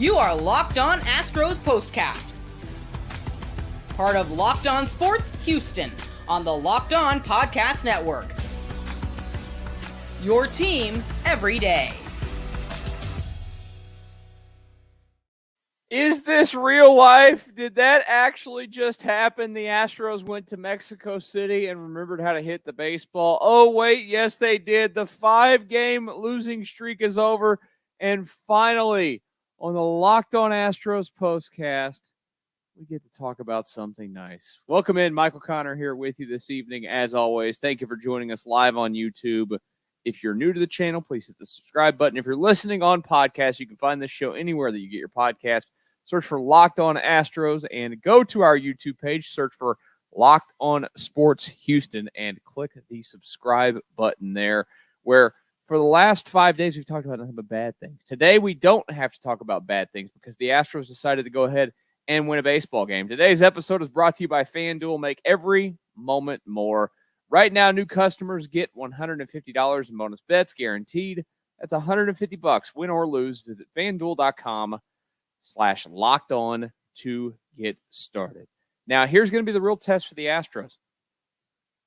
You are Locked On Astros Postcast, part of Locked On Sports Houston on the Locked On Podcast Network. Your team every day. Is this real life? Did that actually just happen? The Astros went to Mexico City and remembered how to hit the baseball. Oh, wait, yes, they did. The 5-game losing streak is over. And finally, on the Locked On Astros postcast, we get to talk about something nice. Welcome in. Michael Connor here with you this evening. As always, thank you for joining us live on YouTube. If you're new to the channel, please hit the subscribe button. If you're listening on podcast, you can find this show anywhere that you get your podcast. Search for Locked On Astros and go to our YouTube page. Search for Locked On Sports Houston and click the subscribe button there, where for the last 5 days we've talked about nothing but bad things. Today we don't have to talk about bad things because the Astros decided to go ahead and win a baseball game. Today's episode is brought to you by FanDuel. Make every moment more. Right now, new customers get $150 in bonus bets guaranteed. That's $150, win or lose. Visit FanDuel.com/locked on to get started. Now, here's going to be the real test for the Astros.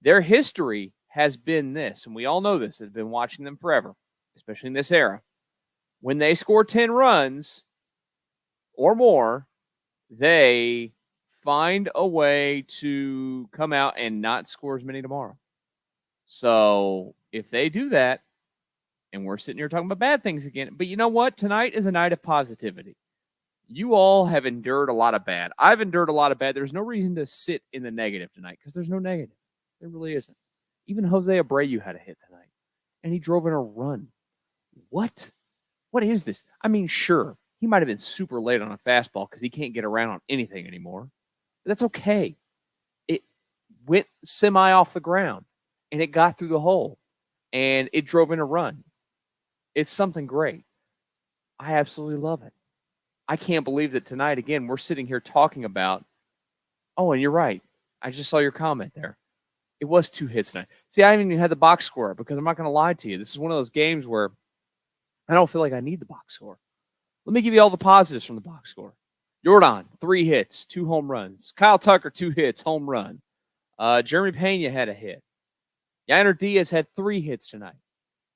Their history has been this, and we all know this. I've been watching them forever, especially in this era. When they score 10 runs or more, they find a way to come out and not score as many tomorrow. So if they do that, and we're sitting here talking about bad things again, but you know what? Tonight is a night of positivity. You all have endured a lot of bad. I've endured a lot of bad. There's no reason to sit in the negative tonight because there's no negative. There really isn't. Even Jose Abreu had a hit tonight, and he drove in a run. What? What is this? I mean, sure, he might have been super late on a fastball because he can't get around on anything anymore. But that's okay. It went semi off the ground, and it got through the hole, and it drove in a run. It's something great. I absolutely love it. I can't believe that tonight, again, we're sitting here talking about, oh, and you're right. I just saw your comment there. It was 2 hits tonight. See, I haven't even had the box score because I'm not going to lie to you. This is one of those games where I don't feel like I need the box score. Let me give you all the positives from the box score. Jordan, 3 hits, 2 home runs. Kyle Tucker, 2 hits, home run. Jeremy Pena had a hit. Yainer Diaz had 3 hits tonight.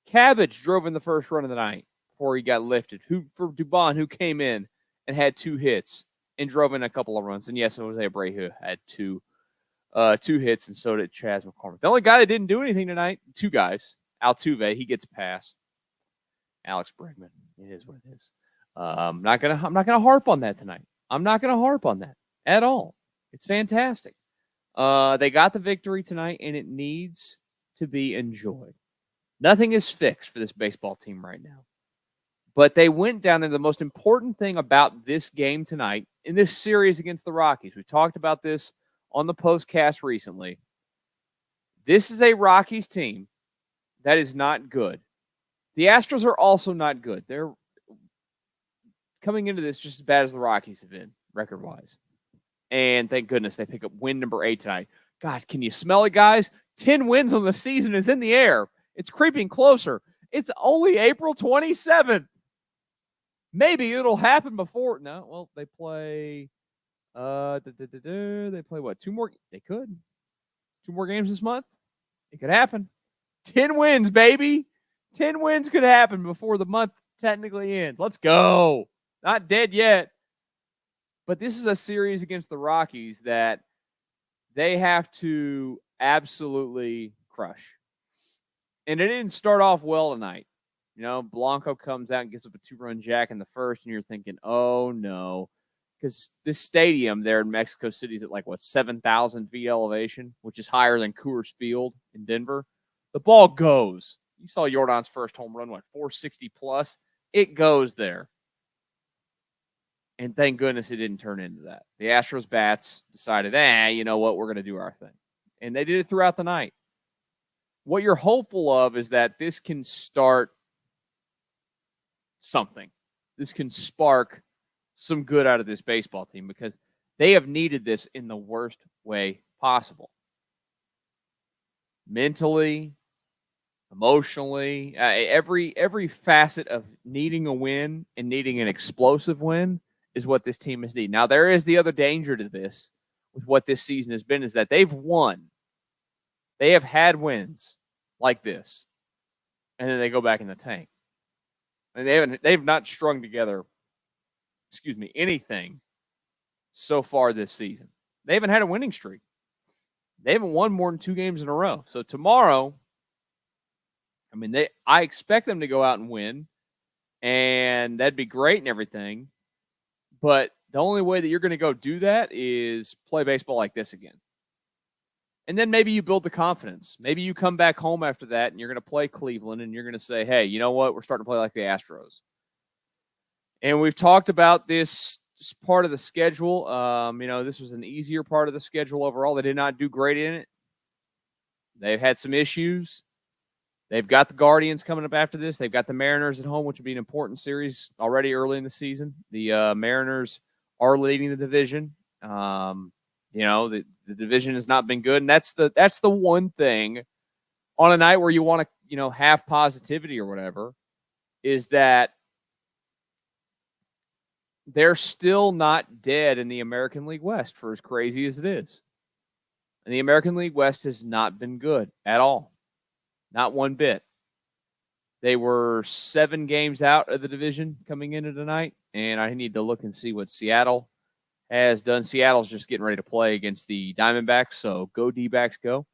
Cabbage drove in the first run of the night before he got lifted. For Dubon, who came in and had 2 hits and drove in a couple of runs. And yes, Jose Abreu had 2 hits, and so did Chas McCormick. The only guy that didn't do anything tonight, 2 guys. Altuve, he gets a pass. Alex Bregman, it is what it is. I'm not gonna harp on that tonight. I'm not gonna harp on that at all. It's fantastic. They got the victory tonight, and it needs to be enjoyed. Nothing is fixed for this baseball team right now. But they went down there. The most important thing about this game tonight in this series against the Rockies, we talked about this on the postcast recently. This is a Rockies team that is not good. The Astros are also not good. They're coming into this just as bad as the Rockies have been, record-wise. And thank goodness they pick up win number 8 tonight. God, can you smell it, guys? 10 wins on the season is in the air. It's creeping closer. It's only April 27th. Maybe it'll happen before. No, well, they play. They play what? 2 more? They could. 2 more games this month. It could happen. 10 wins, baby. 10 wins could happen before the month technically ends. Let's go. Not dead yet. But this is a series against the Rockies that they have to absolutely crush. And it didn't start off well tonight. You know, Blanco comes out and gets up a 2-run jack in the first, and you're thinking, oh, no. Because this stadium there in Mexico City is at 7,000 feet elevation, which is higher than Coors Field in Denver. The ball goes. You saw Jordan's first home run, 460 plus? It goes there. And thank goodness it didn't turn into that. The Astros bats decided, you know what, we're going to do our thing. And they did it throughout the night. What you're hopeful of is that this can start something. This can spark some good out of this baseball team because they have needed this in the worst way possible. Mentally, emotionally, every facet of needing a win and needing an explosive win is what this team has needed. Now, there is the other danger to this with what this season has been is that they've won. They have had wins like this, and then they go back in the tank. And they've not strung together, anything so far this season. They haven't had a winning streak. They haven't won more than 2 games in a row. So tomorrow, I expect them to go out and win, and that'd be great and everything. But the only way that you're going to go do that is play baseball like this again. And then maybe you build the confidence. Maybe you come back home after that and you're going to play Cleveland and you're going to say, hey, you know what? We're starting to play like the Astros. And we've talked about this part of the schedule. This was an easier part of the schedule overall. They did not do great in it. They've had some issues. They've got the Guardians coming up after this. They've got the Mariners at home, which would be an important series already early in the season. The Mariners are leading the division. The division has not been good, and that's the one thing on a night where you want to have positivity or whatever is that they're still not dead in the American League West, for as crazy as it is. And the American League West has not been good at all. Not one bit. They were 7 games out of the division coming into tonight, and I need to look and see what Seattle has done. Seattle's just getting ready to play against the Diamondbacks, so go D-backs, go.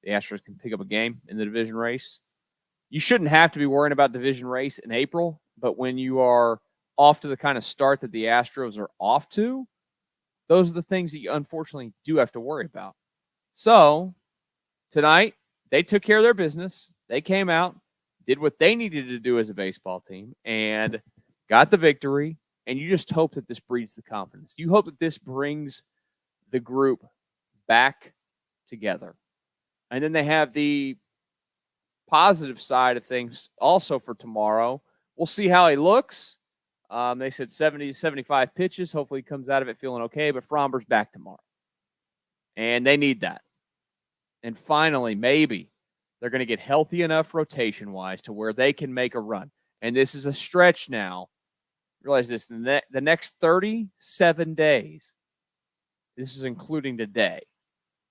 The Astros can pick up a game in the division race. You shouldn't have to be worrying about division race in April, but when you are off to the kind of start that the Astros are off to, those are the things that you unfortunately do have to worry about. So tonight, they took care of their business. They came out, did what they needed to do as a baseball team, and got the victory. And you just hope that this breeds the confidence. You hope that this brings the group back together. And then they have the positive side of things also for tomorrow. We'll see how he looks. They said 70 to 75 pitches. Hopefully he comes out of it feeling okay, but Fromber's back tomorrow. And they need that. And finally, maybe they're going to get healthy enough rotation-wise to where they can make a run. And this is a stretch now. Realize this, the next 37 days, this is including today,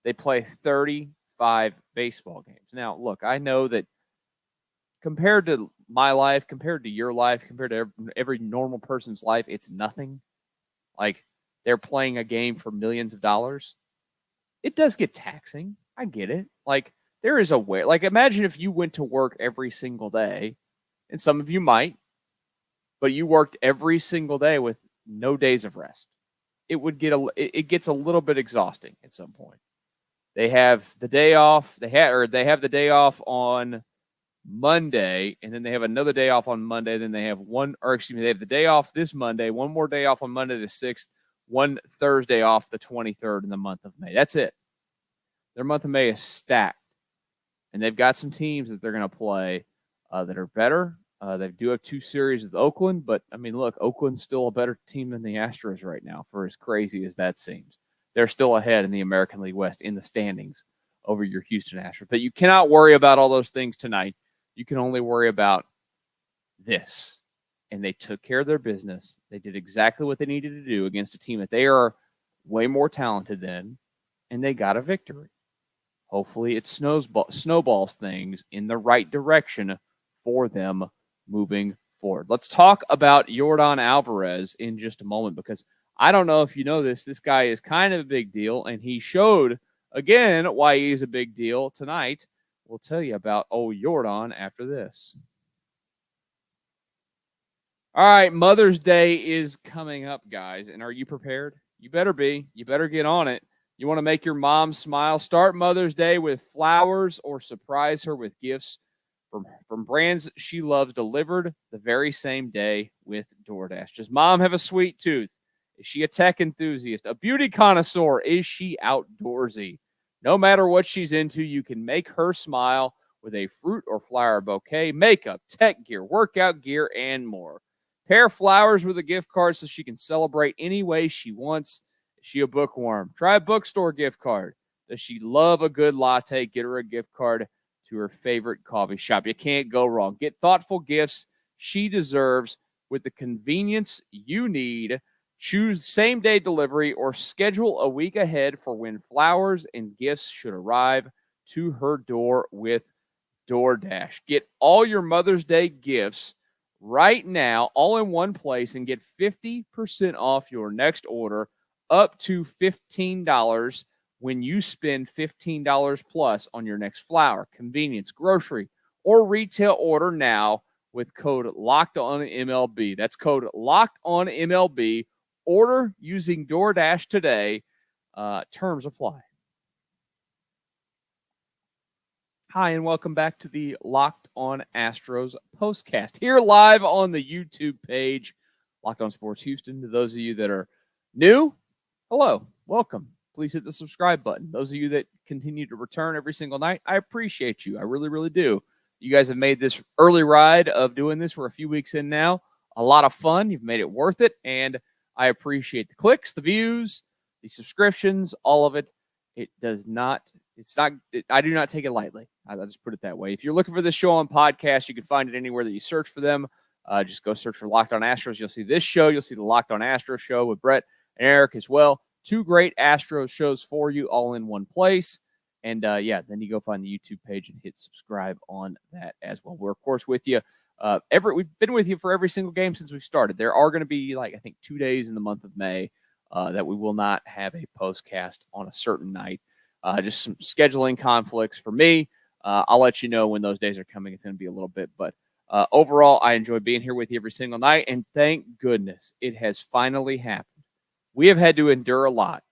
they play 35 baseball games. Now, look, I know that compared to my life, compared to your life, compared to every normal person's life, it's nothing. Like, they're playing a game for millions of dollars. It does get taxing. I get it. Like, there is a way. Like, imagine if you went to work every single day, and some of you might, but you worked every single day with no days of rest. It gets a little bit exhausting at some point. They have the day off. They have the day off on Monday, and then they have another day off on Monday. Then they have they have the day off this Monday, one more day off on Monday the 6th, one Thursday off the 23rd in the month of May. That's it. Their month of May is stacked, and they've got some teams that they're going to play that are better. They do have 2 series with Oakland, but, look, Oakland's still a better team than the Astros right now, for as crazy as that seems. They're still ahead in the American League West in the standings over your Houston Astros. But you cannot worry about all those things tonight. You can only worry about this. And they took care of their business. They did exactly what they needed to do against a team that they are way more talented than, and they got a victory. Hopefully it snowballs things in the right direction for them moving forward. Let's talk about Yordan Alvarez in just a moment, because I don't know if you know this. This guy is kind of a big deal, and he showed again why he's a big deal tonight. We'll tell you about Yordan after this. All right, Mother's Day is coming up, guys, and are you prepared? You better be. You better get on it. You want to make your mom smile? Start Mother's Day with flowers or surprise her with gifts from brands she loves, delivered the very same day with DoorDash. Does mom have a sweet tooth? Is she a tech enthusiast? A beauty connoisseur? Is she outdoorsy? No matter what she's into, you can make her smile with a fruit or flower bouquet, makeup, tech gear, workout gear, and more. Pair flowers with a gift card so she can celebrate any way she wants. Is she a bookworm? Try a bookstore gift card. Does she love a good latte? Get her a gift card to her favorite coffee shop. You can't go wrong. Get thoughtful gifts she deserves with the convenience you need. Choose same-day delivery or schedule a week ahead for when flowers and gifts should arrive to her door with DoorDash. Get all your Mother's Day gifts right now, all in one place, and get 50% off your next order up to $15 when you spend $15 plus on your next flower, convenience, grocery, or retail order now with code LOCKEDONMLB. That's code LOCKEDONMLB. Order using DoorDash today. Terms apply. Hi, and welcome back to the Locked On Astros postcast here live on the YouTube page, Locked On Sports Houston. To those of you that are new, hello, welcome. Please hit the subscribe button. Those of you that continue to return every single night, I appreciate you. I really, really do. You guys have made this early ride of doing this. We're a few weeks in now. A lot of fun. You've made it worth it, and I appreciate the clicks, the views, the subscriptions, all of it. I do not take it lightly. I'll just put it that way. If you're looking for this show on podcast, you can find it anywhere that you search for them. Just go search for Locked On Astros. You'll see this show. You'll see the Locked On Astros show with Brett and Eric as well. Two great Astros shows for you all in one place. And then you go find the YouTube page and hit subscribe on that as well. We're, of course, with you. We've been with you for every single game since we've started. There are going to be, 2 days in the month of May that we will not have a postcast on a certain night. Just some scheduling conflicts for me. I'll let you know when those days are coming. It's going to be a little bit. But overall, I enjoy being here with you every single night. And thank goodness it has finally happened. We have had to endure a lot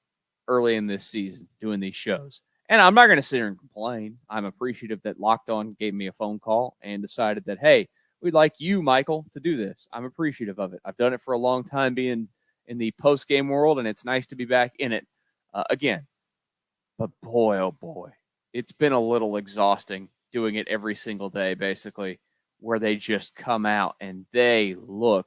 early in this season doing these shows. And I'm not going to sit here and complain. I'm appreciative that Locked On gave me a phone call and decided that, hey, we'd like you, Michael, to do this. I'm appreciative of it. I've done it for a long time being in the post-game world, and it's nice to be back in it again. But boy, oh boy, it's been a little exhausting doing it every single day, basically, where they just come out and they look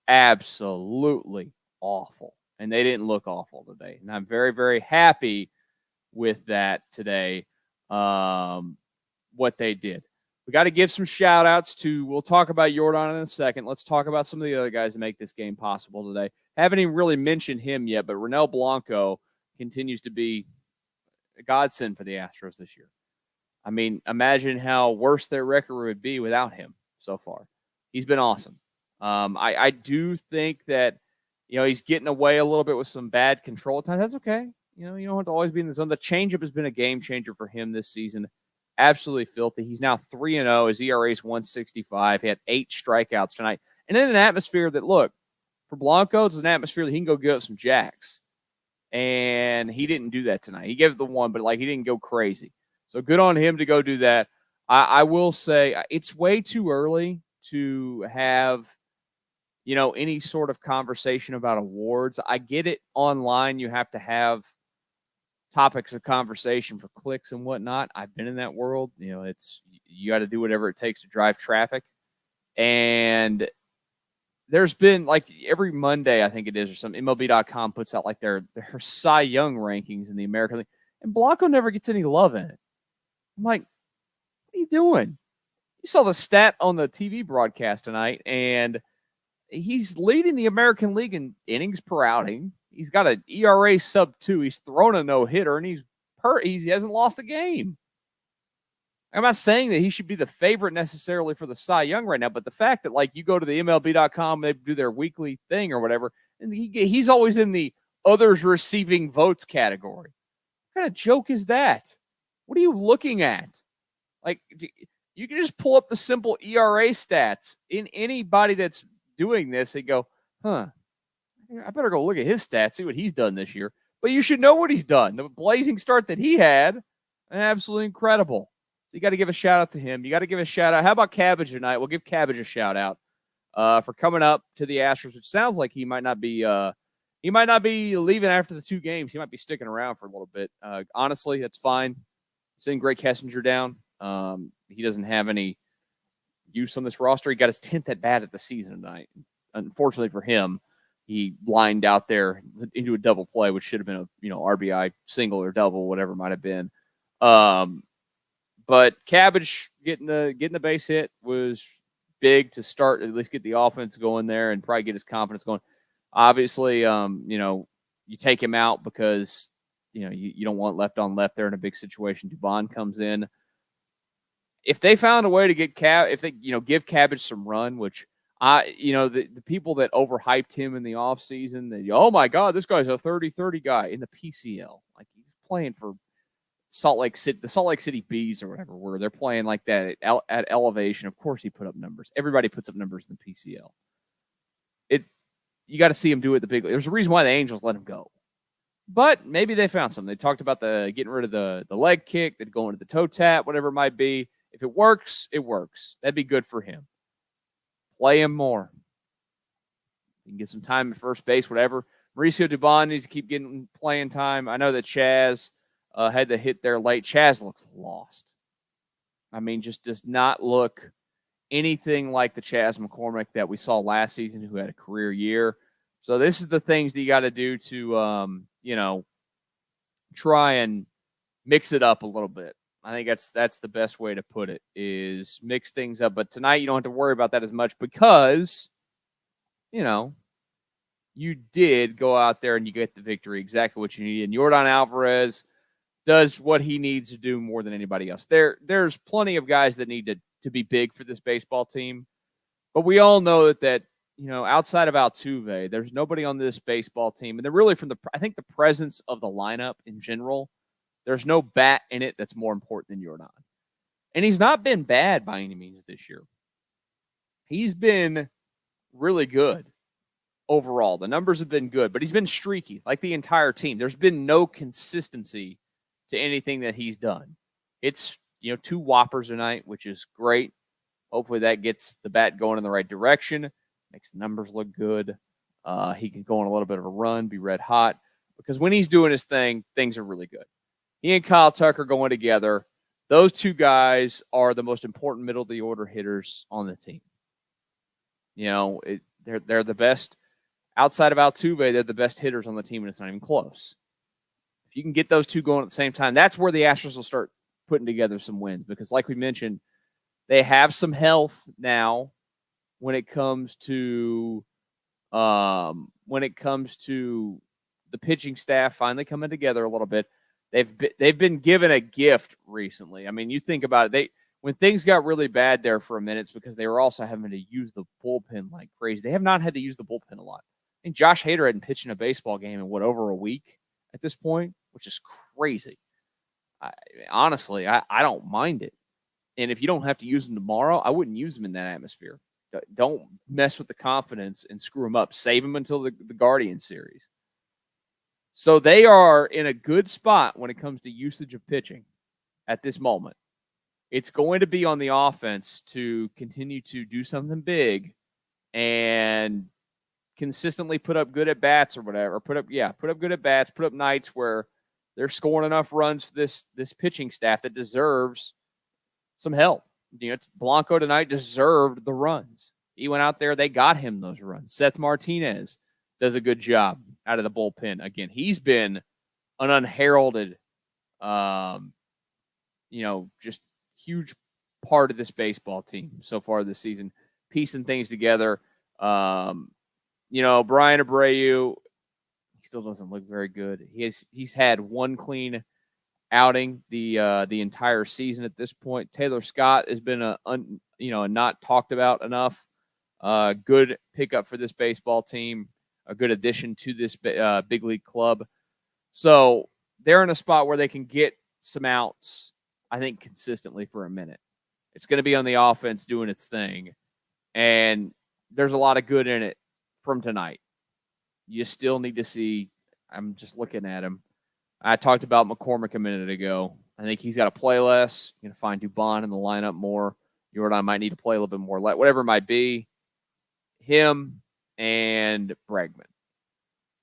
absolutely awful. And they didn't look awful today. And I'm very, very happy with that today, what they did. We got to give some shout-outs to, we'll talk about Jordan in a second. Let's talk about some of the other guys that make this game possible today. Haven't even really mentioned him yet, but Ronel Blanco continues to be a godsend for the Astros this year. I mean, imagine how worse their record would be without him so far. He's been awesome. I do think that, he's getting away a little bit with some bad control at times. That's okay. You don't have to always be in the zone. The changeup has been a game changer for him this season. Absolutely filthy. He's now 3-0. His ERA is 1.65. He had 8 strikeouts tonight. And in an atmosphere that, look, for Blanco, it's an atmosphere that he can go give up some jacks. And he didn't do that tonight. He gave it the one, but he didn't go crazy. So good on him to go do that. I will say it's way too early to have, any sort of conversation about awards. I get it online. You have to have topics of conversation for clicks and whatnot. I've been in that world. You got to do whatever it takes to drive traffic. And there's been every Monday, I think it is, or some MLB.com puts out their Cy Young rankings in the American League. And Blanco never gets any love in it. I'm like, what are you doing? You saw the stat on the TV broadcast tonight, and he's leading the American League in innings per outing. He's got an ERA sub-2. He's thrown a no-hitter, and he hasn't lost a game. I'm not saying that he should be the favorite necessarily for the Cy Young right now, but the fact that you go to the MLB.com, they do their weekly thing or whatever, and he's always in the others receiving votes category. What kind of joke is that? What are you looking at? You can just pull up the simple ERA stats in anybody that's doing this and go, I better go look at his stats, see what he's done this year. But you should know what he's done. The blazing start that he had, absolutely incredible. So you got to give a shout out to him. You got to give a shout out. How about Cabbage tonight? We'll give Cabbage a shout out for coming up to the Astros, which sounds like he might not be leaving after the 2 games. He might be sticking around for a little bit. Honestly, that's fine. Send Greg Kessinger down. He doesn't have any use on this roster. He got his 10th at bat of the season tonight. Unfortunately for him, he lined out there into a double play, which should have been a RBI single or double, whatever it might have been. But Cabbage getting the base hit was big to start, at least get the offense going there and probably get his confidence going. Obviously, you take him out because, you don't want left on left there in a big situation. Dubon comes in. If they found a way to get if they, give Cabbage some run, which the people that overhyped him in the offseason, that, oh my God, this guy's a 30-30 guy in the PCL. Like, he's playing for the Salt Lake City Bees or whatever, where they're playing like that at elevation. Of course he put up numbers. Everybody puts up numbers in the PCL. You got to see him do it the big league. There's a reason why the Angels let him go. But maybe they found something. They talked about getting rid of the leg kick, that going to the toe tap, whatever it might be. If it works, it works. That'd be good for him. Play him more. You can get some time at first base, whatever. Mauricio Dubon needs to keep getting playing time. I know that Chaz had the hit there late. Chaz looks lost. I mean, just does not look anything like the Chaz McCormick that we saw last season, who had a career year. So this is the things that you got to do to, try and mix it up a little bit. I think that's the best way to put it, is mix things up. But tonight you don't have to worry about that as much because, you did go out there and you get the victory, exactly what you needed. And Yordan Alvarez does what he needs to do more than anybody else. There's plenty of guys that need to be big for this baseball team, but we all know that outside of Altuve, there's nobody on this baseball team, and they're really I think the presence of the lineup in general, there's no bat in it that's more important than Yordan. And he's not been bad by any means this year. He's been really good overall. The numbers have been good, but he's been streaky, like the entire team. There's been no consistency to anything that he's done. It's, 2 whoppers tonight, which is great. Hopefully that gets the bat going in the right direction, makes the numbers look good. He can go on a little bit of a run, be red hot, because when he's doing his thing, things are really good. He and Kyle Tucker going together. Those 2 guys are the most important middle of the order hitters on the team. They're the best. Outside of Altuve, they're the best hitters on the team, and it's not even close. If you can get those 2 going at the same time, that's where the Astros will start putting together some wins, because like we mentioned, they have some health now when it comes to the pitching staff finally coming together a little bit. They've been given a gift recently. I mean, you think about it, when things got really bad there for a minute, it's because they were also having to use the bullpen like crazy. They have not had to use the bullpen a lot. I think Josh Hader hadn't pitched in a baseball game in over a week at this point, which is crazy. Honestly, I don't mind it. And if you don't have to use them tomorrow, I wouldn't use them in that atmosphere. Don't mess with the confidence and screw them up. Save them until the Guardian series. So they are in a good spot when it comes to usage of pitching at this moment. It's going to be on the offense to continue to do something big and consistently put up good at bats or whatever. Put up good at bats, put up nights where they're scoring enough runs for this pitching staff that deserves some help. It's Blanco tonight deserved the runs. He went out there, they got him those runs. Seth Martinez does a good job out of the bullpen. Again, he's been an unheralded, just huge part of this baseball team so far this season, piecing things together. Brian Abreu, he still doesn't look very good. He's had 1 clean outing the entire season at this point. Taylor Scott has been a not talked about enough. Good pickup for this baseball team, a good addition to this big league club. So they're in a spot where they can get some outs, I think, consistently for a minute. It's going to be on the offense doing its thing. And there's a lot of good in it from tonight. You still need to see, I'm just looking at him. I talked about McCormick a minute ago. I think he's got to play less. You're going to find Dubon in the lineup more. Yordan might need to play a little bit more, whatever it might be. Him and Bregman,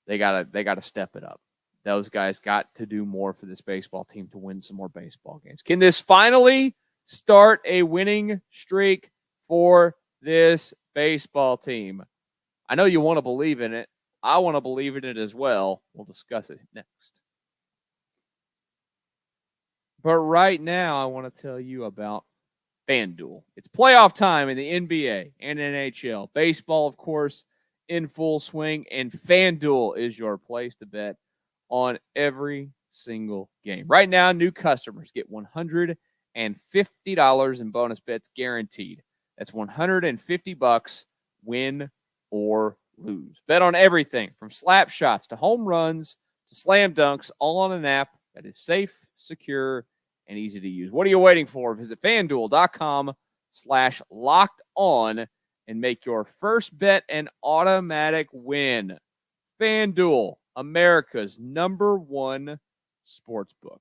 they gotta step it up. Those guys got to do more for this baseball team to win some more baseball games. Can this finally start a winning streak for this baseball team? I know you want to believe in it. I want to believe in it as well. We'll discuss it next. But right now, I want to tell you about FanDuel. It's playoff time in the NBA and NHL. Baseball, of course, in full swing, and FanDuel is your place to bet on every single game. Right now, new customers get $150 in bonus bets guaranteed. That's $150, win or lose. Bet on everything from slap shots to home runs to slam dunks, all on an app that is safe, secure, and easy to use. What are you waiting for? Visit FanDuel.com/locked on and make your first bet an automatic win. FanDuel, America's #1 sportsbook.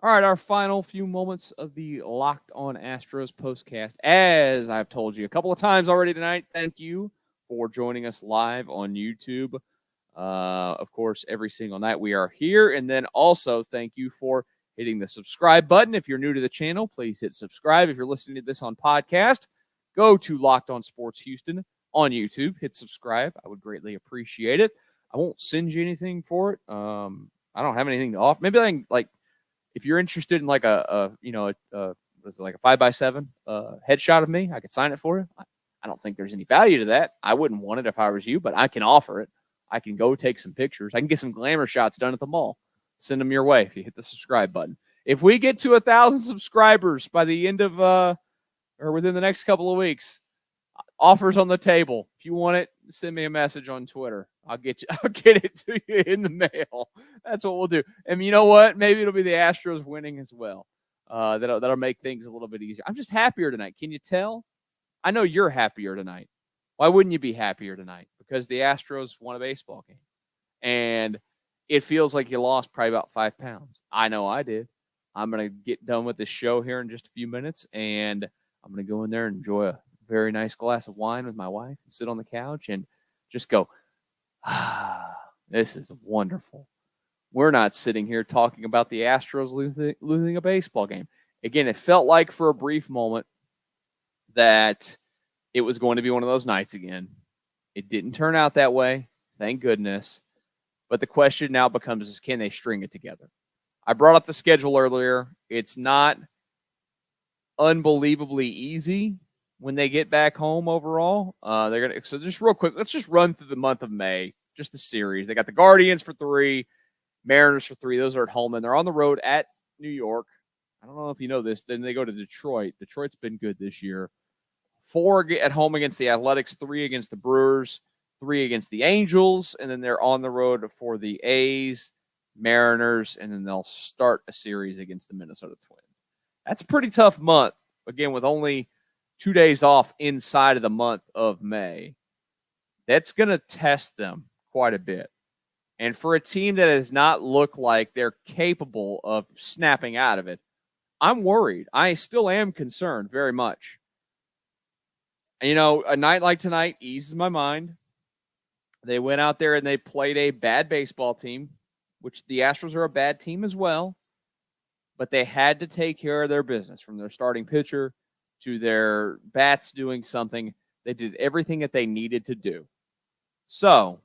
All right, our final few moments of the Locked On Astros postcast. As I've told you a couple of times already tonight, thank you for joining us live on YouTube. Of course, every single night we are here. And then also thank you for hitting the subscribe button. If you're new to the channel, please hit subscribe. If you're listening to this on podcast, go to Locked On Sports Houston on YouTube. Hit subscribe. I would greatly appreciate it. I won't send you anything for it. I don't have anything to offer. Maybe I can, like, if you're interested in like a 5x7 headshot of me, I could sign it for you. I don't think there's any value to that. I wouldn't want it if I was you, but I can offer it. I can go take some pictures. I can get some glamour shots done at the mall. Send them your way if you hit the subscribe button. If we get to 1,000 subscribers by the end of or within the next couple of weeks, offers on the table. If you want it, send me a message on Twitter. I'll get it to you in the mail. That's what we'll do. And you know what? Maybe it'll be the Astros winning as well. That'll make things a little bit easier. I'm just happier tonight. Can you tell? I know you're happier tonight. Why wouldn't you be happier tonight? Because the Astros won a baseball game. And it feels like you lost probably about 5 pounds. I know I did. I'm going to get done with this show here in just a few minutes, and I'm going to go in there and enjoy a very nice glass of wine with my wife and sit on the couch and just go, this is wonderful. We're not sitting here talking about the Astros losing a baseball game. Again, it felt like for a brief moment that it was going to be one of those nights again. It didn't turn out that way, thank goodness. But the question now becomes is, can they string it together? I brought up the schedule earlier. It's not unbelievably easy when they get back home overall. So just real quick, let's just run through the month of May, just the series. They got the Guardians for 3, Mariners for 3. Those are at home, and they're on the road at New York. I don't know if you know this. Then they go to Detroit. Detroit's been good this year. 4 at home against the Athletics, 3 against the Brewers, 3 against the Angels, and then they're on the road for the A's, Mariners, and then they'll start a series against the Minnesota Twins. That's a pretty tough month, again, with only 2 days off inside of the month of May. That's going to test them quite a bit. And for a team that does not look like they're capable of snapping out of it, I'm worried. I still am concerned very much. You know, a night like tonight eases my mind. They went out there and they played a bad baseball team, which the Astros are a bad team as well. But they had to take care of their business, from their starting pitcher to their bats doing something. They did everything that they needed to do. So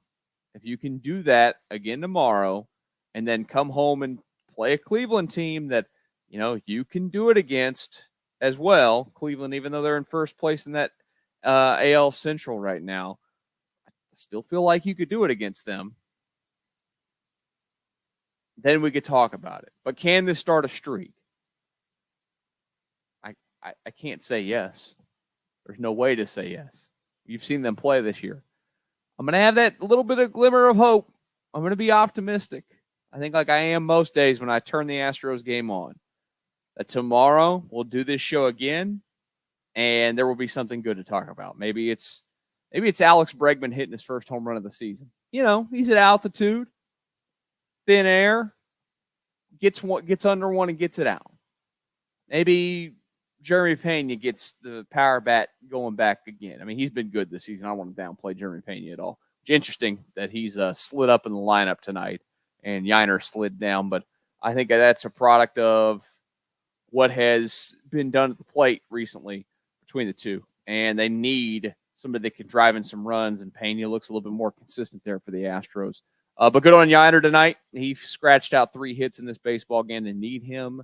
if you can do that again tomorrow and then come home and play a Cleveland team that, you know, you can do it against as well, Cleveland, even though they're in first place in that AL Central right now, I still feel like you could do it against them. Then we could talk about it. But can this start a streak? I can't say yes. There's no way to say yes. You've seen them play this year. I'm going to have that little bit of glimmer of hope. I'm going to be optimistic. I think like I am most days when I turn the Astros game on. That tomorrow we'll do this show again, and there will be something good to talk about. Maybe it's Alex Bregman hitting his first home run of the season. You know, he's at altitude, thin air, gets under one and gets it out. Maybe Jeremy Pena gets the power bat going back again. I mean, he's been good this season. I don't want to downplay Jeremy Pena at all. It's interesting that he's slid up in the lineup tonight and Yiner slid down, but I think that's a product of what has been done at the plate recently between the two. And they need somebody that can drive in some runs, and Pena looks a little bit more consistent there for the Astros. But good on Yiner tonight. He scratched out 3 hits in this baseball game. They need him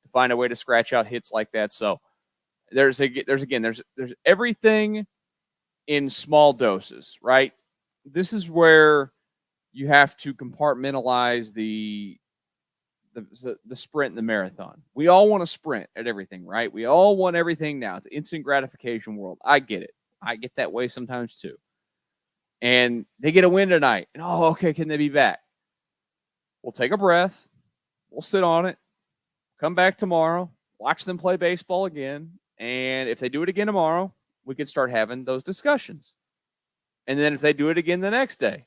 to find a way to scratch out hits like that. So there's everything in small doses, right? This is where you have to compartmentalize the sprint and the marathon. We all want to sprint at everything, right? We all want everything now. It's an instant gratification world. I get it. I get that way sometimes too. And they get a win tonight. And, okay, can they be back? We'll take a breath. We'll sit on it. Come back tomorrow. Watch them play baseball again. And if they do it again tomorrow, we can start having those discussions. And then if they do it again the next day,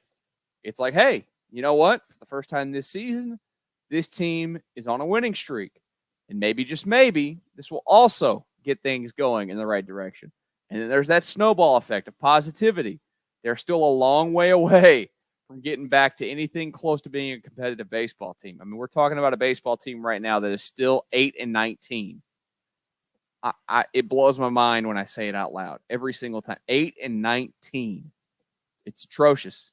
it's like, hey, you know what? For the first time this season, this team is on a winning streak. And maybe, just maybe, this will also get things going in the right direction. And then there's that snowball effect of positivity. They're still a long way away from getting back to anything close to being a competitive baseball team. I mean, we're talking about a baseball team right now that is still 8-19. It blows my mind when I say it out loud every single time. 8-19. It's atrocious.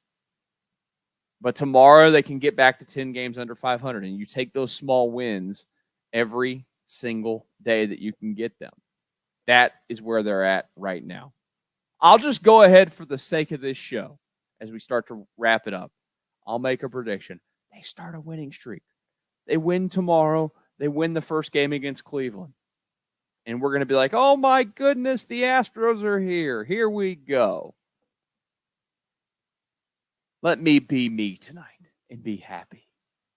But tomorrow they can get back to 10 games under 500, and you take those small wins every single day that you can get them. That is where they're at right now. I'll just go ahead for the sake of this show as we start to wrap it up. I'll make a prediction. They start a winning streak. They win tomorrow. They win the first game against Cleveland. And we're going to be like, oh my goodness, the Astros are here. Here we go. Let me be me tonight and be happy.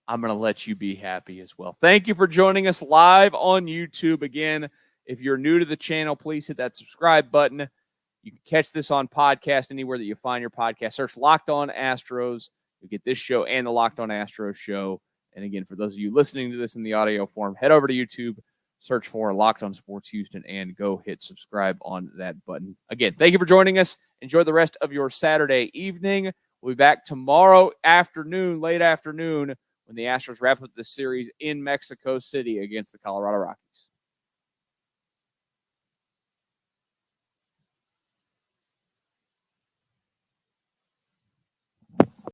I'm going to let you be happy as well. Thank you for joining us live on YouTube. Again, if you're new to the channel, please hit that subscribe button. You can catch this on podcast anywhere that you find your podcast. Search Locked On Astros. You'll get this show and the Locked On Astros show. And again, for those of you listening to this in the audio form, head over to YouTube, search for Locked On Sports Houston, and go hit subscribe on that button. Again, thank you for joining us. Enjoy the rest of your Saturday evening. We'll be back tomorrow afternoon, late afternoon, when the Astros wrap up the series in Mexico City against the Colorado Rockies.